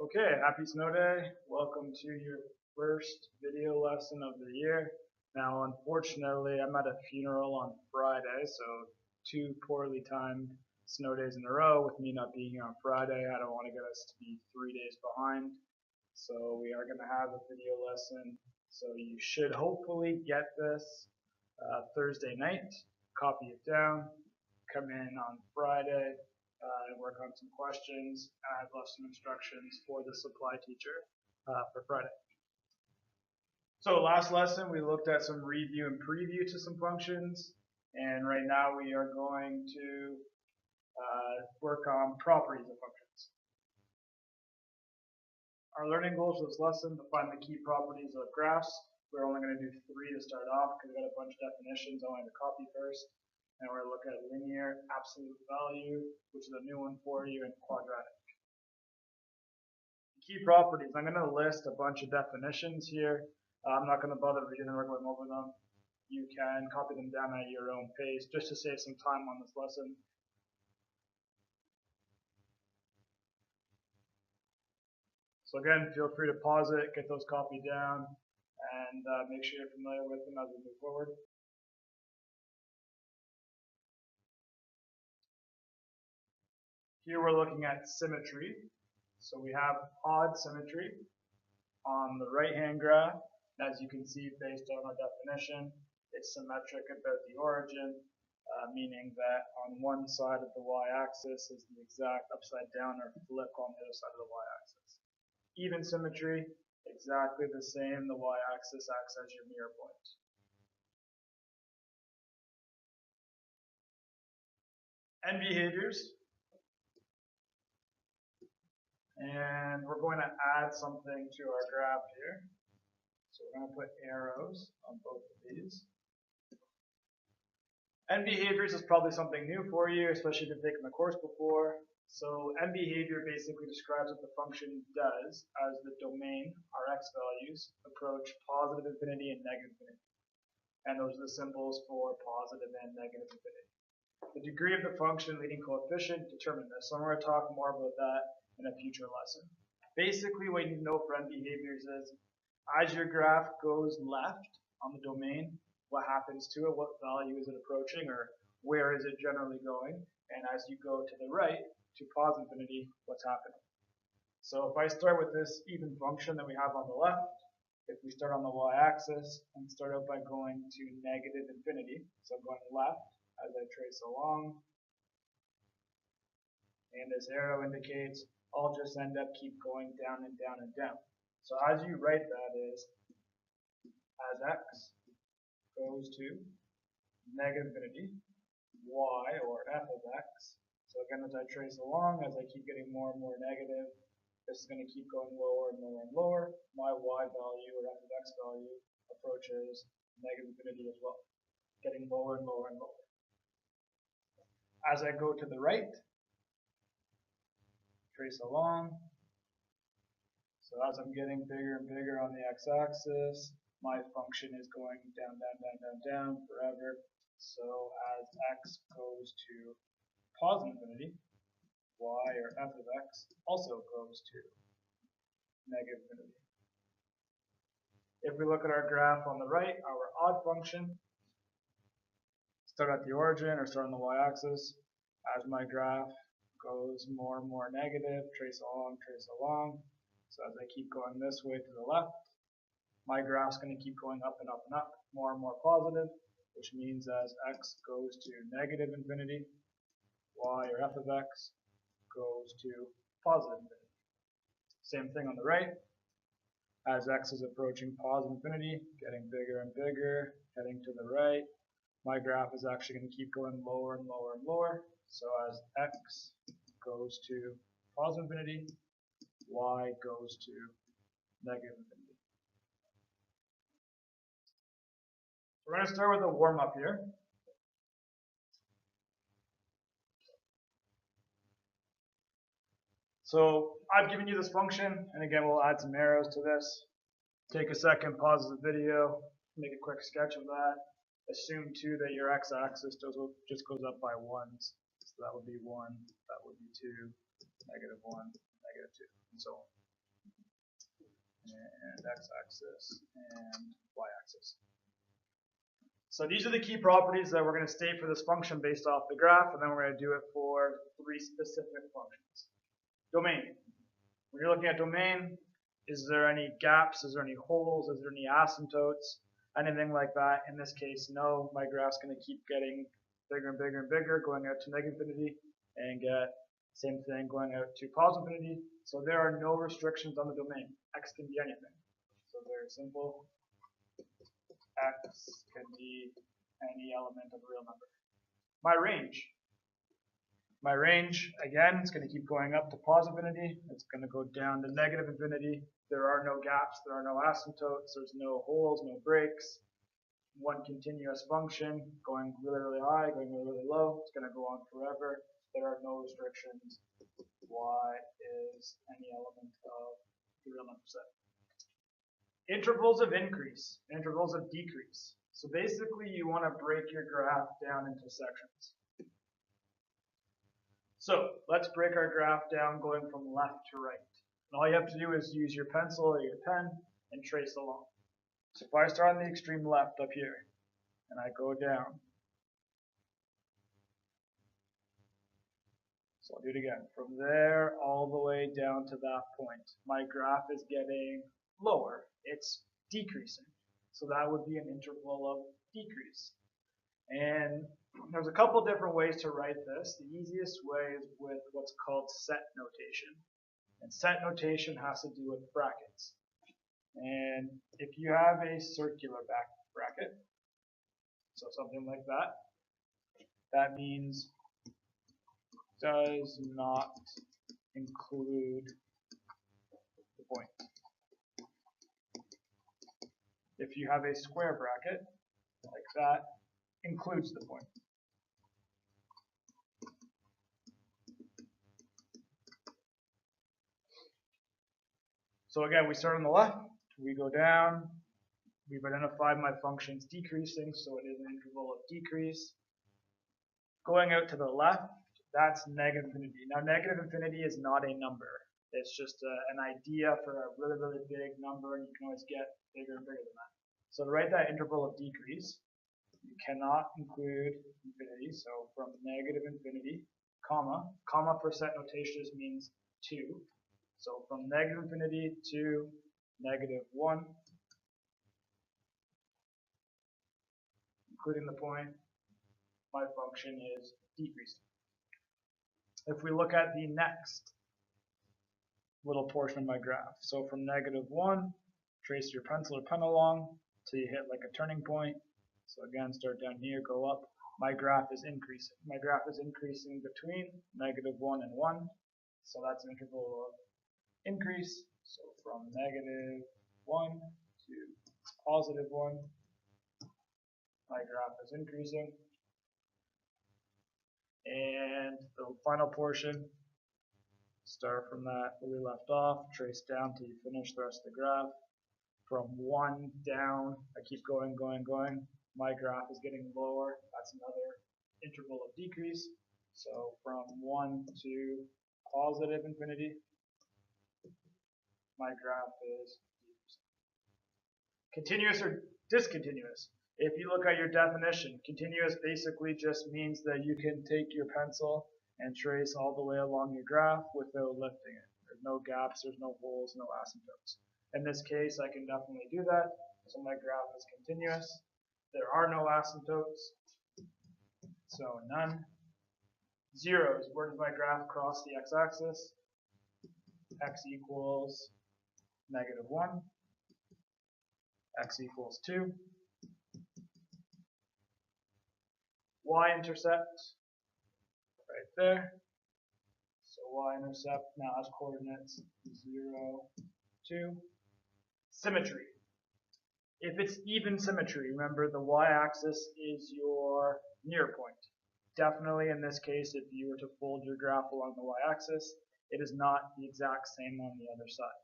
Okay, happy snow day. Welcome to your first video lesson of the year. Now, unfortunately, I'm at a funeral on Friday, so two poorly timed snow days in a row with me not being here on Friday. I don't want to get us to be 3 days behind. So we are going to have a video lesson. So you should hopefully get this Thursday night, copy it down, come in on Friday, and work on some questions. I've left some instructions for the supply teacher for Friday. So last lesson we looked at some review and preview to some functions, and right now we are going to work on properties of functions. Our learning goals for this lesson: to find the key properties of graphs. We're only going to do 3 to start off because we've got a bunch of definitions I wanted to copy first. And we're going to look at linear, absolute value, which is a new one for you, and quadratic. Key properties. I'm going to list a bunch of definitions here. I'm not going to bother reading them or going over them. You can copy them down at your own pace just to save some time on this lesson. So again, feel free to pause it, get those copied down, and make sure you're familiar with them as we move forward. Here we're looking at symmetry. So we have odd symmetry on the right-hand graph. As you can see, based on our definition, it's symmetric about the origin, meaning that on one side of the y-axis is the exact upside down or flip on the other side of the y-axis. Even symmetry, exactly the same. The y-axis acts as your mirror point. End behaviors. And we're going to add something to our graph here. So we're going to put arrows on both of these. End behaviors is probably something new for you, especially if you've taken the course before. So end behavior basically describes what the function does as the domain, our x values, approach positive infinity and negative infinity. And those are the symbols for positive and negative infinity. The degree of the function leading coefficient determine this. So I'm going to talk more about that in a future lesson. Basically, what you need to know for end behaviors is, as your graph goes left on the domain, what happens to it, what value is it approaching, or where is it generally going, and as you go to the right, to positive infinity, what's happening. So if I start with this even function that we have on the left, if we start on the y-axis and start out by going to negative infinity, so I'm going left as I trace along, and this arrow indicates I'll just end up keep going down and down and down. So as you write that is, as x goes to negative infinity, y or f of x. So again, as I trace along, as I keep getting more and more negative, this is going to keep going lower and lower and lower. My y value or f of x value approaches negative infinity as well, getting lower and lower and lower. As I go to the right, trace along. So as I'm getting bigger and bigger on the x-axis, my function is going down, down, down, down, down forever. So as x goes to positive infinity, y or f of x also goes to negative infinity. If we look at our graph on the right, our odd function, start at the origin or start on the y-axis. As my graph goes more and more negative, trace along, trace along. So as I keep going this way to the left, my graph's going to keep going up and up and up, more and more positive, which means as x goes to negative infinity, y or f of x goes to positive infinity. Same thing on the right. As x is approaching positive infinity, getting bigger and bigger, heading to the right, my graph is actually going to keep going lower and lower and lower. So as x goes to positive infinity, y goes to negative infinity. We're going to start with a warm-up here. So I've given you this function, and again, we'll add some arrows to this. Take a second, pause the video, make a quick sketch of that. Assume too that your x-axis just goes up by ones. So that would be 1, that would be 2, -1, -2, and so on. and x-axis and y-axis. So these are the key properties that we're going to state for this function based off the graph, and then we're going to do it for 3 specific functions. Domain. When you're looking at domain, is there any gaps? Is there any holes? Is there any asymptotes? Anything like that? In this case, no. My graph's going to keep getting bigger and bigger and bigger, going out to negative infinity, and get same thing going out to positive infinity. So there are no restrictions on the domain. X can be anything. So very simple. X can be any element of a real number. My range. My range, again, it's going to keep going up to positive infinity. It's going to go down to negative infinity. There are no gaps. There are no asymptotes. There's no holes, no breaks. One continuous function going really, really high, going really, really low. It's going to go on forever. There are no restrictions. Y is any element of the real number set. Intervals of increase, intervals of decrease. So basically you want to break your graph down into sections. So let's break our graph down going from left to right. And all you have to do is use your pencil or your pen and trace along. So if I start on the extreme left up here and I go down, so I'll do it again. From there all the way down to that point, my graph is getting lower. It's decreasing. So that would be an interval of decrease. And there's a couple different ways to write this. The easiest way is with what's called set notation. And set notation has to do with brackets. And if you have a circular bracket, so something like that, that means does not include the point. If you have a square bracket, like that, includes the point. So again, we start on the left, we go down, we've identified my function's decreasing, so it is an interval of decrease. Going out to the left, that's negative infinity. Now negative infinity is not a number. It's just an idea for a really, really big number, and you can always get bigger and bigger than that. So to write that interval of decrease, you cannot include infinity, so from negative infinity, comma for set notation just means 2. So from negative infinity to negative 1, including the point, my function is decreasing. If we look at the next little portion of my graph, so from negative 1, trace your pencil or pen along till you hit like a turning point. So again, start down here, go up. My graph is increasing. My graph is increasing between negative 1 and 1. So that's an interval of increase. So from negative 1 to positive 1, my graph is increasing. And the final portion, start from that where we left off, trace down till you finish the rest of the graph. From 1 down, I keep going, going, going. My graph is getting lower. That's another interval of decrease. So from 1 to positive infinity, my graph is decreasing. Continuous or discontinuous. If you look at your definition, continuous basically just means that you can take your pencil and trace all the way along your graph without lifting it. There's no gaps, there's no holes, no asymptotes. In this case, I can definitely do that. So my graph is continuous. There are no asymptotes, so none. Zeros, where does my graph cross the x-axis? X equals negative 1. X equals 2. Y-intercept, right there. So y-intercept now has coordinates 0, 2. Symmetry. If it's even symmetry, remember the y-axis is your near point. Definitely in this case, if you were to fold your graph along the y-axis, it is not the exact same on the other side.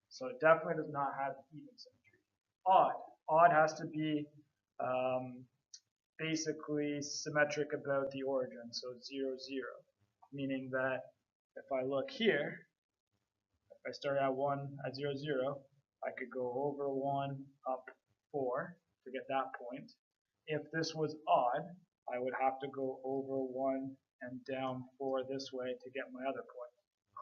So it definitely does not have even symmetry. Odd. Odd has to be basically symmetric about the origin, so 0, 0. Meaning that if I look here, if If I start at 1 at 0, 0, I could go over 1, up 4 to get that point. If this was odd, I would have to go over 1 and down 4 this way to get my other point.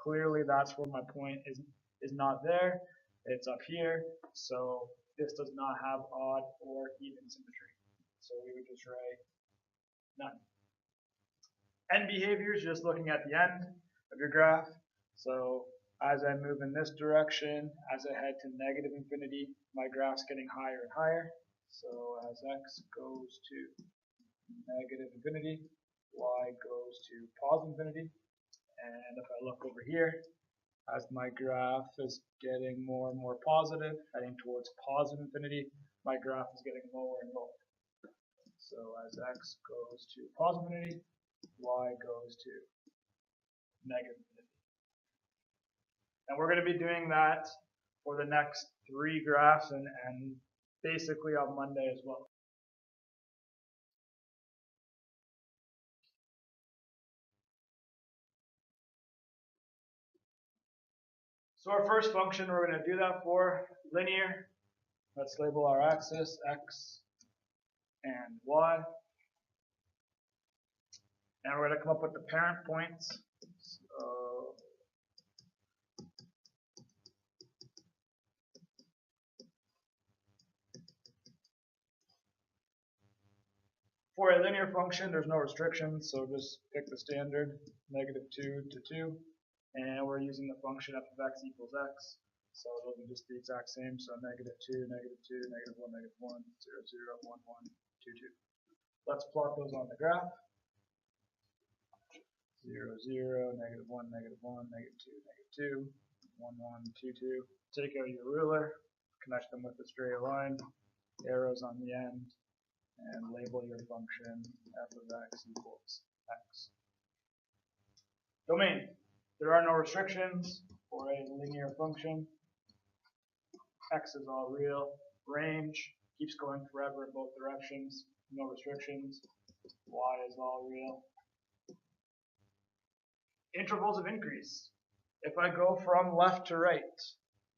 Clearly that's where my point is not there. It's up here, so this does not have odd or even symmetry. So we would just write none. End behavior is just looking at the end of your graph. So as I move in this direction, as I head to negative infinity, my graph's getting higher and higher. So as x goes to negative infinity, y goes to positive infinity. And if I look over here, as my graph is getting more and more positive, heading towards positive infinity, my graph is getting lower and lower. So as x goes to positive infinity, y goes to negative infinity. And we're going to be doing that for the next 3 graphs and basically on Monday as well. So our first function we're going to do that for, linear. Let's label our axis x and y. And we're going to come up with the parent points. So for a linear function, there's no restrictions, so just pick the standard, -2 to 2. And we're using the function f of x equals x. So those are just the exact same. So -2, -2, -1, -1, 0, 0, 1, 1, 2, 2. Let's plot those on the graph. 0, 0, -1, -1, -2, -2, 1, 1, 2, 2. Take out your ruler, connect them with a straight line, arrows on the end, and label your function f of x equals x. Domain. There are no restrictions for a linear function. X is all real. Range keeps going forever in both directions. No restrictions. Y is all real. Intervals of increase. If I go from left to right,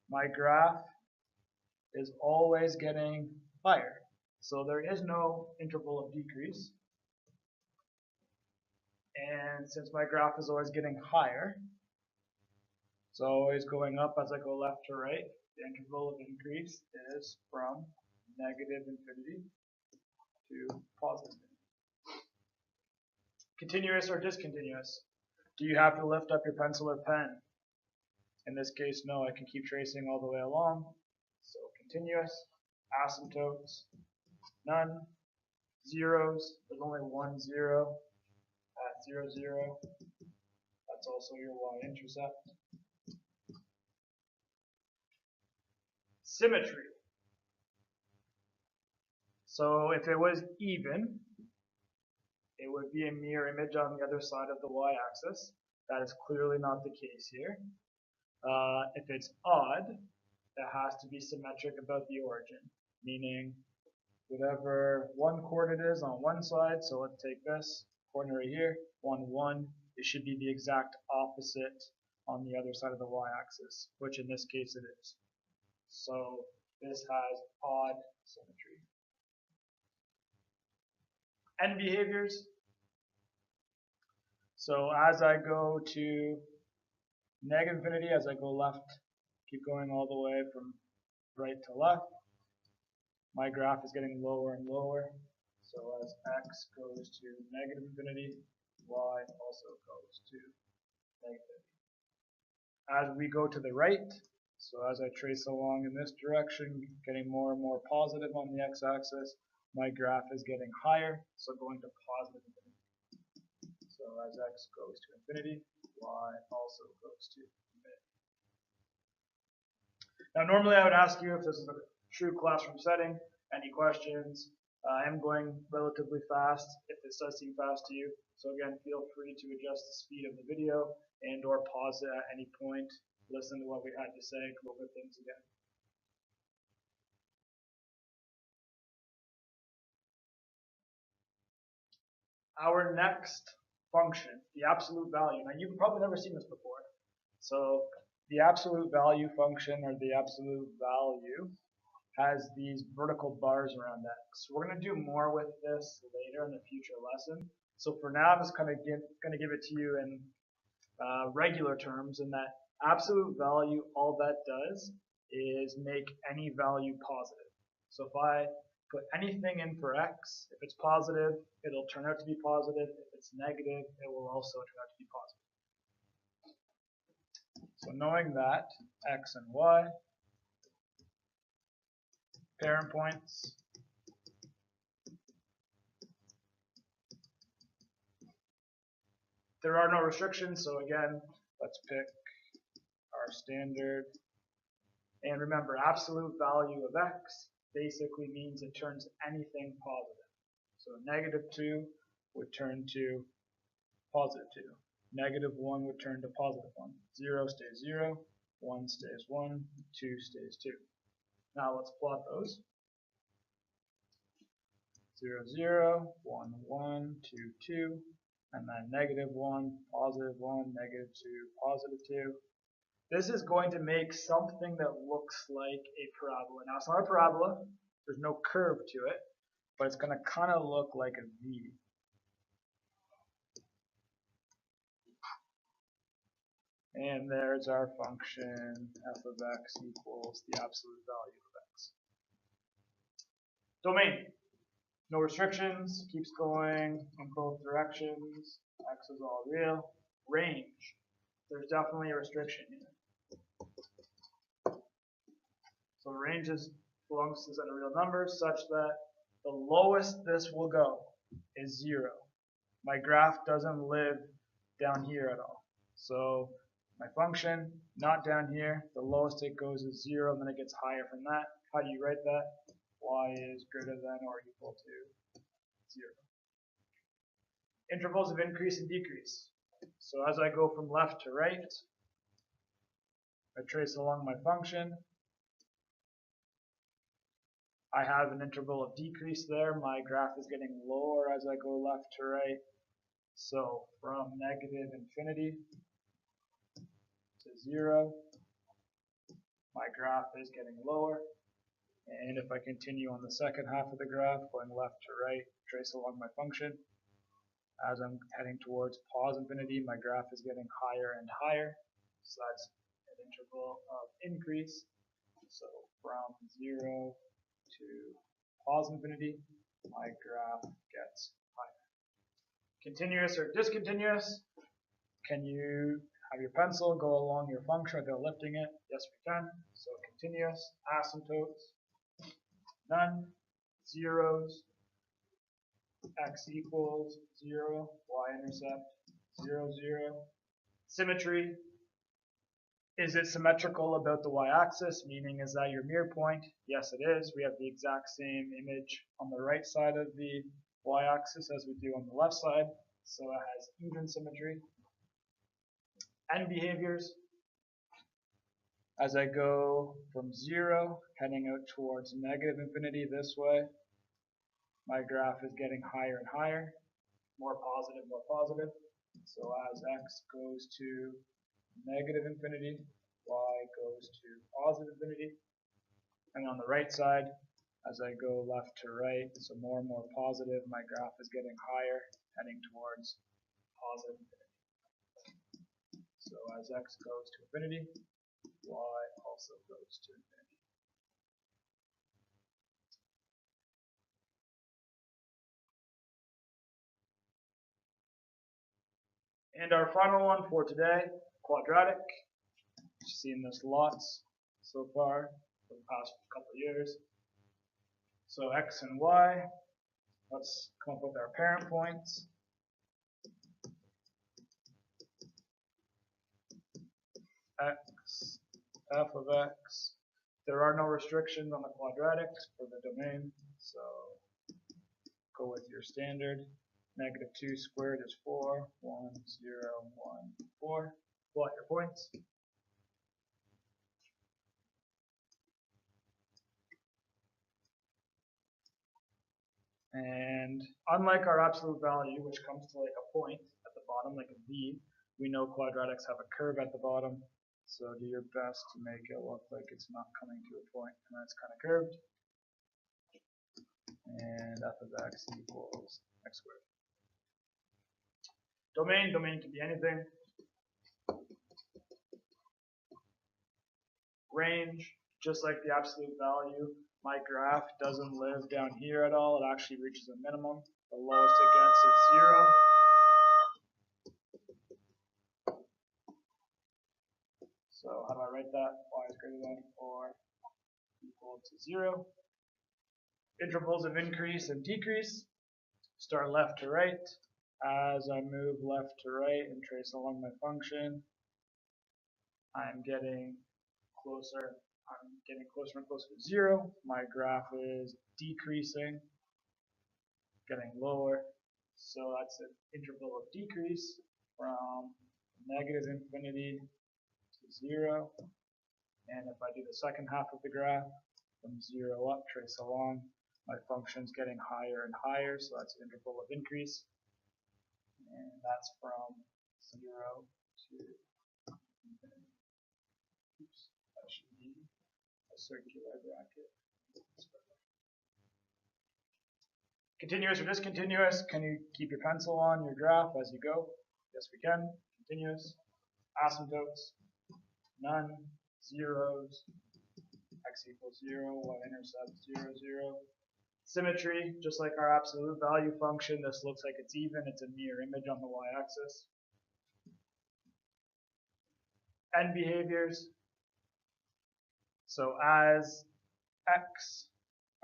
my graph is always getting higher. So there is no interval of decrease. And since my graph is always getting higher, so always going up as I go left to right, the interval of increase is from negative infinity to positive infinity. Continuous or discontinuous? Do you have to lift up your pencil or pen? In this case, no, I can keep tracing all the way along. So continuous, asymptotes, none, zeros, there's only 1 0 at 0, 0. That's also your y-intercept. Symmetry. So if it was even, it would be a mirror image on the other side of the y-axis. That is clearly not the case here. If it's odd, it has to be symmetric about the origin, meaning whatever one coordinate is on one side, so let's take this coordinate right here, 1, 1, it should be the exact opposite on the other side of the y-axis, which in this case it is. So this has odd symmetry. End behaviors. So as I go to negative infinity, as I go left, keep going all the way from right to left, my graph is getting lower and lower. So as x goes to negative infinity, y also goes to negative infinity. As we go to the right, so as I trace along in this direction, getting more and more positive on the x-axis, my graph is getting higher, so going to positive infinity. So as x goes to infinity, y also goes to infinity. Now normally I would ask you if this is a true classroom setting, any questions. I am going relatively fast if this does seem fast to you. So again, feel free to adjust the speed of the video and or pause it at any point, listen to what we had to say, go over things again. Our next function, the absolute value. Now you've probably never seen this before. So the absolute value function, or the absolute value, has these vertical bars around x. We're going to do more with this later in a future lesson. So for now, I'm just going to give it to you in regular terms, and that absolute value, all that does is make any value positive. So if I put anything in for x, if it's positive, it'll turn out to be positive. If it's negative, it will also turn out to be positive. So knowing that, x and y, parent points, there are no restrictions, so again, let's pick our standard. And remember, absolute value of x basically means it turns anything positive. So -2 would turn to +2. -1 would turn to +1. 0 stays 0, 1 stays 1, 2 stays 2. Now let's plot those. 0, 0, 1, 1, 2, 2, and then -1, +1, -2, +2. This is going to make something that looks like a parabola. Now it's not a parabola, there's no curve to it, but it's going to kind of look like a V. And there's our function f of x equals the absolute value of x. Domain. No restrictions, keeps going in both directions. X is all real. Range. There's definitely a restriction here. So range belongs to a set of real numbers such that the lowest this will go is 0. My graph doesn't live down here at all. So my function, not down here, the lowest it goes is 0, and then it gets higher from that. How do you write that? Y is greater than or equal to 0. Intervals of increase and decrease. So as I go from left to right, I trace along my function. I have an interval of decrease there. My graph is getting lower as I go left to right. So from -infinity to 0, my graph is getting lower. And if I continue on the second half of the graph, going left to right, trace along my function, as I'm heading towards +infinity, my graph is getting higher and higher. So that's an interval of increase. So from 0 to +infinity, my graph gets higher. Continuous or discontinuous? Can you have your pencil go along your function without lifting it? Yes, we can. So continuous, asymptotes, none, zeros, x equals 0, y-intercept 0, 0. Symmetry. Is it symmetrical about the y-axis? Meaning, is that your mirror point? Yes, it is. We have the exact same image on the right side of the y-axis as we do on the left side. So it has even symmetry. End behaviors. As I go from 0, heading out towards -infinity this way, my graph is getting higher and higher, more positive, more positive. So as x goes to -infinity, y goes to +infinity. And on the right side, as I go left to right, so more and more positive, my graph is getting higher, heading towards +infinity. So as x goes to infinity, y also goes to infinity. And our final one for today, quadratic. You've seen this lots so far for the past couple of years. So x and y, let's come up with our parent points. X, f of x. There are no restrictions on the quadratics for the domain, so go with your standard. -2 squared is 4, 1, 0, 1, 4. Plot your points. And unlike our absolute value, which comes to like a point at the bottom, like a V, we know quadratics have a curve at the bottom. So do your best to make it look like it's not coming to a point and that's kind of curved. And f of x equals x squared. Domain can be anything. Range, just like the absolute value, my graph doesn't live down here at all. It actually reaches a minimum. The lowest it gets is 0. So how do I write that? Y is greater than or equal to 0. Intervals of increase and decrease start left to right. As I move left to right and trace along my function, I'm getting closer and closer to 0. My graph is decreasing, getting lower. So that's an interval of decrease from negative infinity to 0. And if I do the second half of the graph, from 0 up, trace along, my function's getting higher and higher, so that's an interval of increase. And that's from 0 to infinity. Oops, that should be a circular bracket. Continuous or discontinuous, can you keep your pencil on your graph as you go? Yes, we can. Continuous. Asymptotes. None. Zeros. X equals 0. Y-intercept 0, 0. Symmetry, just like our absolute value function, this looks like it's even. It's a mirror image on the y-axis. End behaviors. So as x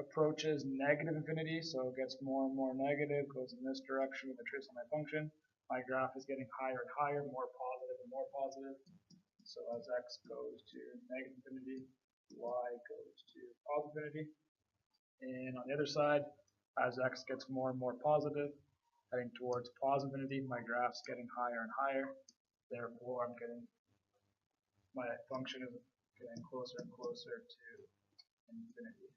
approaches negative infinity, so it gets more and more negative, goes in this direction with the trace on my function, my graph is getting higher and higher, more positive and more positive. So as x goes to negative infinity, y goes to positive infinity. And on the other side, as x gets more and more positive, heading towards positive infinity, my graph's getting higher and higher. Therefore, my function is getting closer and closer to infinity.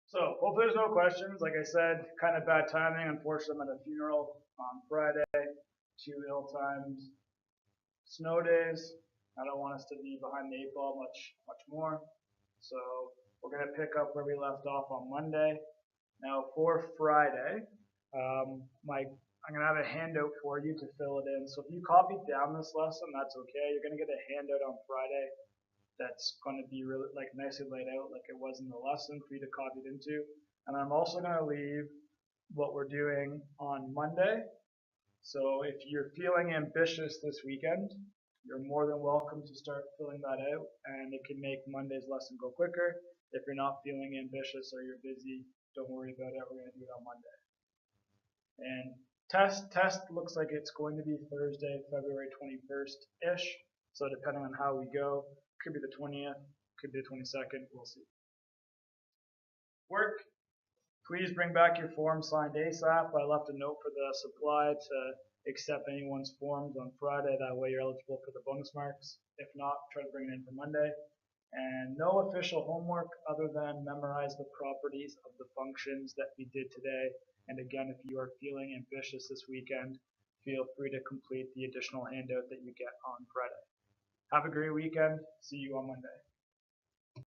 So hopefully there's no questions. Like I said, kind of bad timing. Unfortunately, I'm at a funeral on Friday. 2 ill times. Snow days. I don't want us to be behind the 8 ball much more. So we're going to pick up where we left off on Monday. Now for Friday, I'm going to have a handout for you to fill it in. So if you copied down this lesson, that's okay. You're going to get a handout on Friday that's going to be really nicely laid out like it was in the lesson for you to copy it into. And I'm also going to leave what we're doing on Monday. So if you're feeling ambitious this weekend, you're more than welcome to start filling that out, and it can make Monday's lesson go quicker. If you're not feeling ambitious or you're busy, don't worry about it. We're going to do it on Monday. And test looks like it's going to be Thursday, February 21st-ish. So depending on how we go, could be the 20th, could be the 22nd, we'll see. Work. Please bring back your form signed ASAP. I left a note for the supply to accept anyone's forms on Friday. That way you're eligible for the bonus marks. If not, try to bring it in for Monday. And no official homework other than memorize the properties of the functions that we did today. And again, if you are feeling ambitious this weekend, feel free to complete the additional handout that you get on Friday. Have a great weekend. See you on Monday.